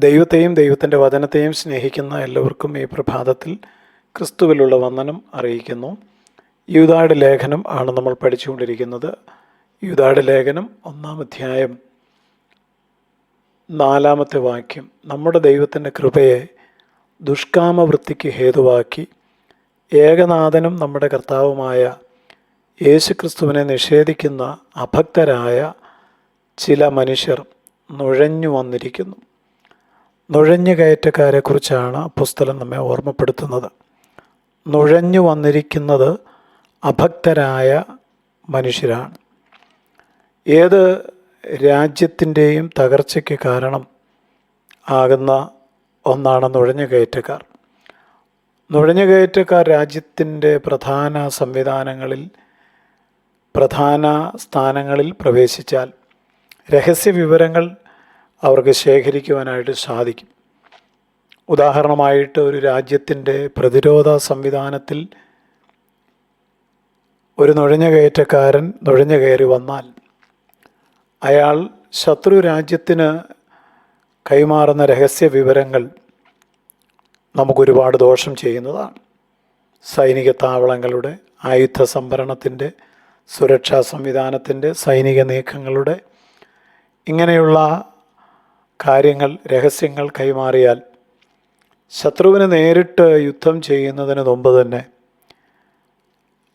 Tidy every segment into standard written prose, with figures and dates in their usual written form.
ദൈവത്തെയും ദൈവത്തിൻ്റെ വചനത്തെയും സ്നേഹിക്കുന്ന എല്ലാവർക്കും ഈ പ്രഭാതത്തിൽ ക്രിസ്തുവിലുള്ള വന്ദനം അറിയിക്കുന്നു. യൂദായുടെ ലേഖനം ആണ് നമ്മൾ പഠിച്ചുകൊണ്ടിരിക്കുന്നത്. യൂദായുടെ ലേഖനം 1-ാം അധ്യായം 4-ാമത്തെ വാക്യം. നമ്മുടെ ദൈവത്തിൻ്റെ കൃപയെ ദുഷ്കാമവൃത്തിക്ക് ഹേതുവാക്കി ഏകനാഥനും നമ്മുടെ കർത്താവുമായ യേശുക്രിസ്തുവിനെ നിഷേധിക്കുന്ന അഭക്തരായ ചില മനുഷ്യർ നുഴഞ്ഞു വന്നിരിക്കുന്നു. നുഴഞ്ഞു കയറ്റക്കാരെക്കുറിച്ചാണ് പുസ്തകം നമ്മെ ഓർമ്മപ്പെടുത്തുന്നത്. നുഴഞ്ഞു വന്നിരിക്കുന്നത് അഭക്തരായ മനുഷ്യരാണ്. ഏത് രാജ്യത്തിൻ്റെയും തകർച്ചയ്ക്ക് കാരണം ആകുന്ന ഒന്നാണ് നുഴഞ്ഞു കയറ്റക്കാർ. നുഴഞ്ഞു കയറ്റക്കാർ രാജ്യത്തിൻ്റെ പ്രധാന സംവിധാനങ്ങളിൽ, പ്രധാന സ്ഥാനങ്ങളിൽ പ്രവേശിച്ചാൽ രഹസ്യ വിവരങ്ങൾ അവർക്ക് ശേഖരിക്കുവാനായിട്ട് സാധിക്കും. ഉദാഹരണമായിട്ട്, ഒരു രാജ്യത്തിൻ്റെ പ്രതിരോധ സംവിധാനത്തിൽ ഒരു നുഴഞ്ഞുകയറ്റക്കാരൻ നുഴഞ്ഞു കയറി വന്നാൽ അയാൾ ശത്രു രാജ്യത്തിന് കൈമാറുന്ന രഹസ്യ വിവരങ്ങൾ നമുക്കൊരുപാട് ദോഷം ചെയ്യുന്നതാണ്. സൈനിക താവളങ്ങളുടെ, ആയുധ സംഭരണത്തിൻ്റെ, സുരക്ഷാ സംവിധാനത്തിൻ്റെ, സൈനിക നീക്കങ്ങളുടെ, ഇങ്ങനെയുള്ള കാര്യങ്ങൾ, രഹസ്യങ്ങൾ കൈമാറിയാൽ ശത്രുവിന് നേരിട്ട് യുദ്ധം ചെയ്യുന്നതിന് മുമ്പ് തന്നെ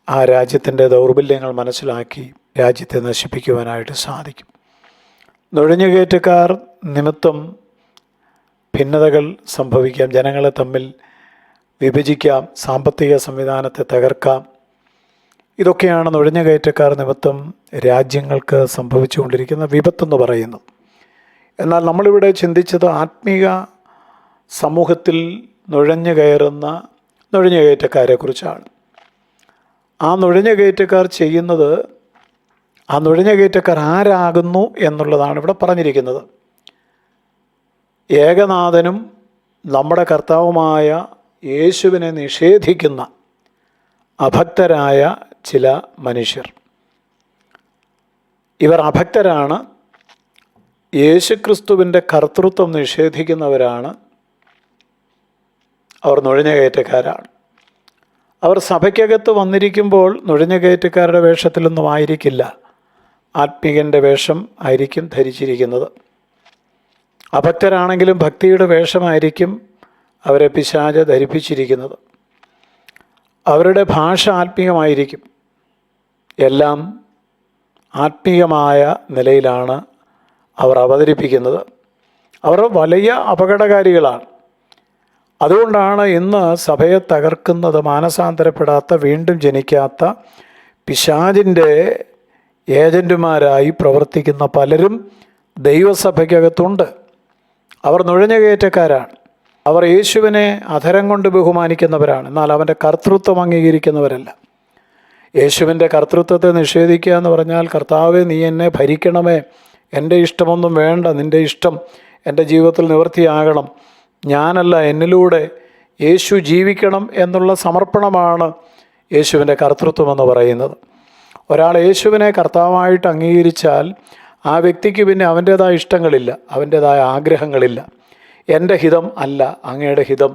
ആ രാജ്യത്തിൻ്റെ ദൗർബല്യങ്ങൾ മനസ്സിലാക്കി രാജ്യത്തെ നശിപ്പിക്കുവാനായിട്ട് സാധിക്കും. നുഴഞ്ഞുകയറ്റക്കാർ നിമിത്തം ഭിന്നതകൾ സംഭവിക്കാം, ജനങ്ങളെ തമ്മിൽ വിഭജിക്കാം, സാമ്പത്തിക സംവിധാനത്തെ തകർക്കാം. ഇതൊക്കെയാണ് നുഴഞ്ഞുകയറ്റക്കാർ നിമിത്തം രാജ്യങ്ങൾക്ക് സംഭവിച്ചുകൊണ്ടിരിക്കുന്ന വിപത്തെന്ന് പറയുന്നത്. എന്നാൽ നമ്മളിവിടെ ചിന്തിച്ചത് ആത്മീക സമൂഹത്തിൽ നുഴഞ്ഞു കയറുന്ന നുഴഞ്ഞുകയറ്റക്കാരെക്കുറിച്ചാണ്. ആ നുഴഞ്ഞുകയറ്റക്കാർ ചെയ്യുന്നത്, ആ നുഴഞ്ഞുകയറ്റക്കാർ ആരാകുന്നു എന്നുള്ളതാണ് ഇവിടെ പറഞ്ഞിരിക്കുന്നത്. ഏകനാഥനും നമ്മുടെ കർത്താവുമായ യേശുവിനെ നിഷേധിക്കുന്ന അഭക്തരായ ചില മനുഷ്യർ. ഇവർ അഭക്തരാണ്, യേശുക്രിസ്തുവിൻ്റെ കർത്തൃത്വം നിഷേധിക്കുന്നവരാണ്, അവർ നുഴഞ്ഞുകയറ്റക്കാരാണ്. അവർ സഭയ്ക്കകത്ത് വന്നിരിക്കുമ്പോൾ നുഴഞ്ഞുകയറ്റക്കാരുടെ വേഷത്തിലൊന്നും ആയിരിക്കില്ല, ആത്മീകൻ്റെ വേഷം ആയിരിക്കും ധരിച്ചിരിക്കുന്നത്. അഭക്തരാണെങ്കിലും ഭക്തിയുടെ വേഷമായിരിക്കും അവരെ പിശാച് ധരിപ്പിച്ചിരിക്കുന്നത്. അവരുടെ ഭാഷ ആത്മീയമായിരിക്കും. എല്ലാം ആത്മീയമായ നിലയിലാണ് അവർ അവതരിപ്പിക്കുന്നത്. അവർ വലിയ അപകടകാരികളാണ്. അതുകൊണ്ടാണ് ഇന്ന് സഭയെ തകർക്കുന്നത് മാനസാന്തരപ്പെടാത്ത, വീണ്ടും ജനിക്കാത്ത പിശാചിൻ്റെ ഏജൻറ്റുമാരായി പ്രവർത്തിക്കുന്ന പലരും ദൈവസഭയ്ക്കകത്തുണ്ട്. അവർ നുഴഞ്ഞുകയറ്റക്കാരാണ്. അവർ യേശുവിനെ അധരം കൊണ്ട് ബഹുമാനിക്കുന്നവരാണ്, എന്നാൽ അവൻ്റെ കർത്തൃത്വം അംഗീകരിക്കുന്നവരല്ല. യേശുവിൻ്റെ കർത്തൃത്വത്തെ നിഷേധിക്കുക എന്ന് പറഞ്ഞാൽ, കർത്താവേ നീ എന്നെ ഭരിക്കണമേ, എൻ്റെ ഇഷ്ടമൊന്നും വേണ്ട, നിൻ്റെ ഇഷ്ടം എൻ്റെ ജീവിതത്തിൽ നിവൃത്തിയാകണം, ഞാനല്ല എന്നിലൂടെ യേശു ജീവിക്കണം എന്നുള്ള സമർപ്പണമാണ് യേശുവിൻ്റെ കർത്തൃത്വമെന്ന് പറയുന്നത്. ഒരാൾ യേശുവിനെ കർത്താവായിട്ട് അംഗീകരിച്ചാൽ ആ വ്യക്തിക്ക് പിന്നെ അവൻ്റേതായ ഇഷ്ടങ്ങളില്ല, അവൻ്റേതായ ആഗ്രഹങ്ങളില്ല. എൻ്റെ ഹിതം അല്ല, അങ്ങയുടെ ഹിതം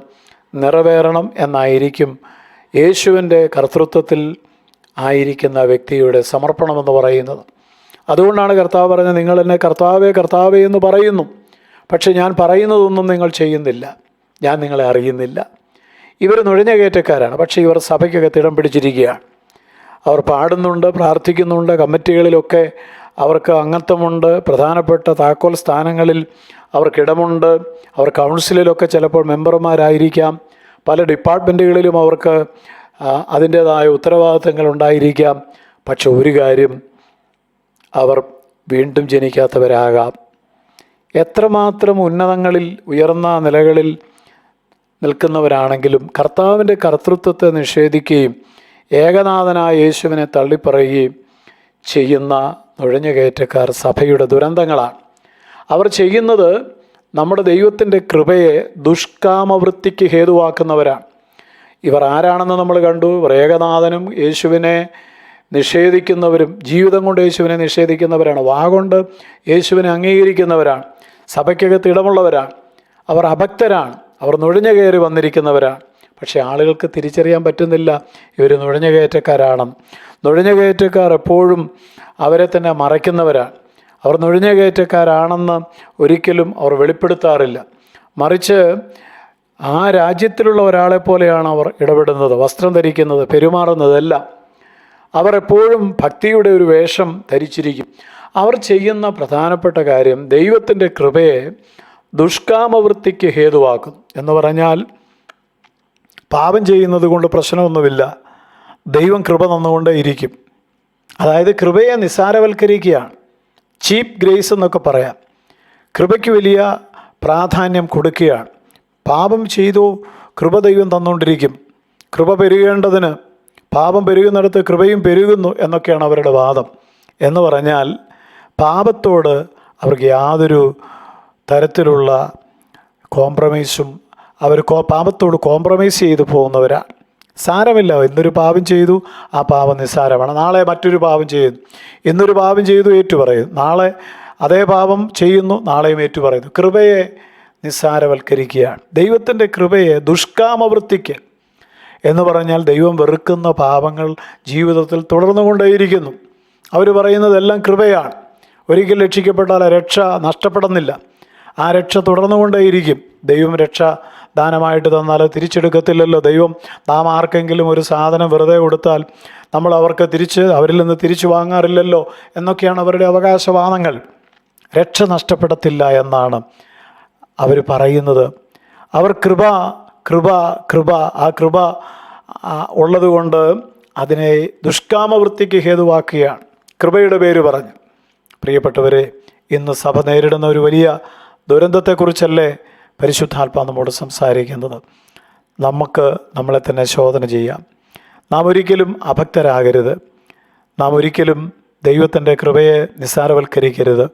നിറവേറണം എന്നായിരിക്കും യേശുവിൻ്റെ കർത്തൃത്വത്തിൽ ആയിരിക്കുന്ന വ്യക്തിയുടെ സമർപ്പണമെന്ന് പറയുന്നത്. അതുകൊണ്ടാണ് കർത്താവ് പറഞ്ഞത്, നിങ്ങൾ എന്നെ കർത്താവേ കർത്താവേ എന്ന് പറയുന്നു, പക്ഷെ ഞാൻ പറയുന്നതൊന്നും നിങ്ങൾ ചെയ്യുന്നില്ല, ഞാൻ നിങ്ങളെ അറിയുന്നില്ല. ഇവർ നുഴഞ്ഞുകയറ്റക്കാരാണ്, പക്ഷേ ഇവർ സഭയ്ക്കകത്ത് ഇടം പിടിച്ചിരിക്കുകയാണ്. അവർ പാടുന്നുണ്ട്, പ്രാർത്ഥിക്കുന്നുണ്ട്, കമ്മിറ്റികളിലൊക്കെ അവർക്ക് അംഗത്വമുണ്ട്, പ്രധാനപ്പെട്ട താക്കോൽ സ്ഥാനങ്ങളിൽ അവർക്കിടമുണ്ട്, അവർ കൗൺസിലിലൊക്കെ ചിലപ്പോൾ മെമ്പർമാരായിരിക്കാം, പല ഡിപ്പാർട്ട്മെൻറ്റുകളിലും അവർക്ക് അതിൻ്റേതായ ഉത്തരവാദിത്തങ്ങൾ ഉണ്ടായിരിക്കാം. പക്ഷെ ഒരു കാര്യം, അവർ വീണ്ടും ജനിക്കാത്തവരാകാം. എത്രമാത്രം ഉന്നതങ്ങളിൽ, ഉയർന്ന നിലകളിൽ നിൽക്കുന്നവരാണെങ്കിലും കർത്താവിൻ്റെ കർത്തൃത്വത്തെ നിഷേധിക്കുകയും ഏകനാഥനായ യേശുവിനെ തള്ളിപ്പറയുകയും ചെയ്യുന്ന നുഴഞ്ഞുകയറ്റക്കാർ സഭയുടെ ദുരന്തങ്ങളാണ്. അവർ ചെയ്യുന്നത് നമ്മുടെ ദൈവത്തിൻ്റെ കൃപയെ ദുഷ്കാമവൃത്തിക്ക് ഹേതുവാക്കുന്നവരാണ്. ഇവർ ആരാണെന്ന് നമ്മൾ കണ്ടു. ഇവർ ഏകനാഥനും യേശുവിനെ നിഷേധിക്കുന്നവരും, ജീവിതം കൊണ്ട് യേശുവിനെ നിഷേധിക്കുന്നവരാണ്, വാഗൊണ്ട് യേശുവിനെ അംഗീകരിക്കുന്നവരാണ്, സഭയ്ക്കകത്ത് ഇടമുള്ളവരാണ്. അവർ അഭക്തരാണ്, അവർ നുഴഞ്ഞു കയറി വന്നിരിക്കുന്നവരാണ്. പക്ഷേ ആളുകൾക്ക് തിരിച്ചറിയാൻ പറ്റുന്നില്ല ഇവർ നുഴഞ്ഞു കയറ്റക്കാരാണെന്ന്. നുഴഞ്ഞു കയറ്റക്കാർ എപ്പോഴും അവരെ തന്നെ മറയ്ക്കുന്നവരാണ്. അവർ നുഴഞ്ഞു കയറ്റക്കാരാണെന്ന് ഒരിക്കലും അവർ വെളിപ്പെടുത്താറില്ല. മറിച്ച് ആ രാജ്യത്തിലുള്ള ഒരാളെ പോലെയാണ് അവർ ഇടപെടുന്നത്, വസ്ത്രം ധരിക്കുന്നത്, പെരുമാറുന്നതെല്ലാം. അവർ എപ്പോഴും ഭക്തിയുടെ ഒരു വേഷം ധരിച്ചിരിക്കും. അവർ ചെയ്യുന്ന പ്രധാനപ്പെട്ട കാര്യം ദൈവത്തിൻ്റെ കൃപയെ ദുഷ്കാമവൃത്തിക്ക് ഹേതുവാക്കും. എന്ന് പറഞ്ഞാൽ പാപം ചെയ്യുന്നത് കൊണ്ട് പ്രശ്നമൊന്നുമില്ല, ദൈവം കൃപ തന്നുകൊണ്ടേ ഇരിക്കും. അതായത് കൃപയെ നിസ്സാരവൽക്കരിക്കുകയാണ്. ചീപ്പ് ഗ്രേസ് എന്നൊക്കെ പറയാം. കൃപയ്ക്ക് വലിയ പ്രാധാന്യം കൊടുക്കുകയാണ്. പാപം ചെയ്തു കൃപ ദൈവം തന്നുകൊണ്ടിരിക്കും. കൃപ പെരുകേണ്ടതിന് പാപം പെരുകുന്നിടത്ത് കൃപയും പെരുകുന്നു എന്നൊക്കെയാണ് അവരുടെ വാദം. എന്ന് പറഞ്ഞാൽ പാപത്തോട് അവർക്ക് യാതൊരു തരത്തിലുള്ള കോംപ്രമൈസും, അവർ പാപത്തോട് കോംപ്രമൈസ് ചെയ്തു പോകുന്നവരാണ്. സാരമില്ല, ഇന്നൊരു പാപം ചെയ്തു, ആ പാപം നിസ്സാരമാണ്. നാളെ മറ്റൊരു പാപം ചെയ്യുന്നു, ഇന്നൊരു പാപം ചെയ്തു ഏറ്റുപറയുന്നു, നാളെ അതേ പാപം ചെയ്യുന്നു, നാളെയും ഏറ്റുപറയുന്നു. കൃപയെ നിസ്സാരവൽക്കരിക്കുകയാണ്. ദൈവത്തിൻ്റെ കൃപയെ ദുഷ്കാമവൃത്തിക്ക് എന്ന് പറഞ്ഞാൽ ദൈവം വെറുക്കുന്ന പാപങ്ങൾ ജീവിതത്തിൽ തുടർന്നുകൊണ്ടേയിരിക്കുന്നു. അവർ പറയുന്നതെല്ലാം കൃപയാണ്. ഒരിക്കൽ രക്ഷിക്കപ്പെട്ടാൽ ആ രക്ഷ നഷ്ടപ്പെടുന്നില്ല, ആ രക്ഷ തുടർന്നുകൊണ്ടേയിരിക്കും. ദൈവം രക്ഷ ദാനമായിട്ട് തന്നാൽ തിരിച്ചെടുക്കത്തില്ലല്ലോ. ദൈവം നാം ആർക്കെങ്കിലും ഒരു സാധനം വെറുതെ കൊടുത്താൽ നമ്മൾ അവരിൽ നിന്ന് തിരിച്ചു വാങ്ങാറില്ലല്ലോ എന്നൊക്കെയാണ് അവരുടെ അവകാശവാദങ്ങൾ. രക്ഷ നഷ്ടപ്പെടത്തില്ല എന്നാണ് അവർ പറയുന്നത്. അവർ കൃപ ആ കൃപ ഉള്ളതുകൊണ്ട് അതിനെ ദുഷ്കാമവൃത്തിക്ക് ഹേതുവാക്കുകയാണ്, കൃപയുടെ പേര് പറഞ്ഞ്. പ്രിയപ്പെട്ടവരെ, ഇന്ന് സഭ നേരിടുന്ന ഒരു വലിയ ദുരന്തത്തെക്കുറിച്ചല്ലേ പരിശുദ്ധാത്മാവ് നമ്മോട് സംസാരിക്കുന്നത്. നമുക്ക് നമ്മളെ തന്നെ ശോധന ചെയ്യാം. നാം ഒരിക്കലും അഭക്തരാകരുത്. നാം ഒരിക്കലും ദൈവത്തിൻ്റെ കൃപയെ നിസ്സാരവൽക്കരിക്കരുത്.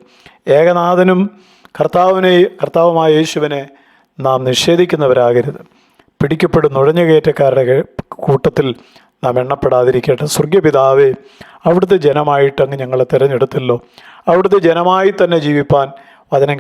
ഏകനാഥനും കർത്താവുമായ യേശുവിനെ നാം നിഷേധിക്കുന്നവരാകരുത്. പിടിക്കപ്പെടും നുഴഞ്ഞുകയറ്റക്കാരുടെ കൂട്ടത്തിൽ നാം എണ്ണപ്പെടാതിരിക്കട്ടെ. സ്വർഗപിതാവേ, അവിടുത്തെ ജനമായിട്ട് അങ്ങ് ഞങ്ങളെ തിരഞ്ഞെടുത്തല്ലോ. അവിടുത്തെ ജനമായി തന്നെ ജീവിപ്പാൻ വചനം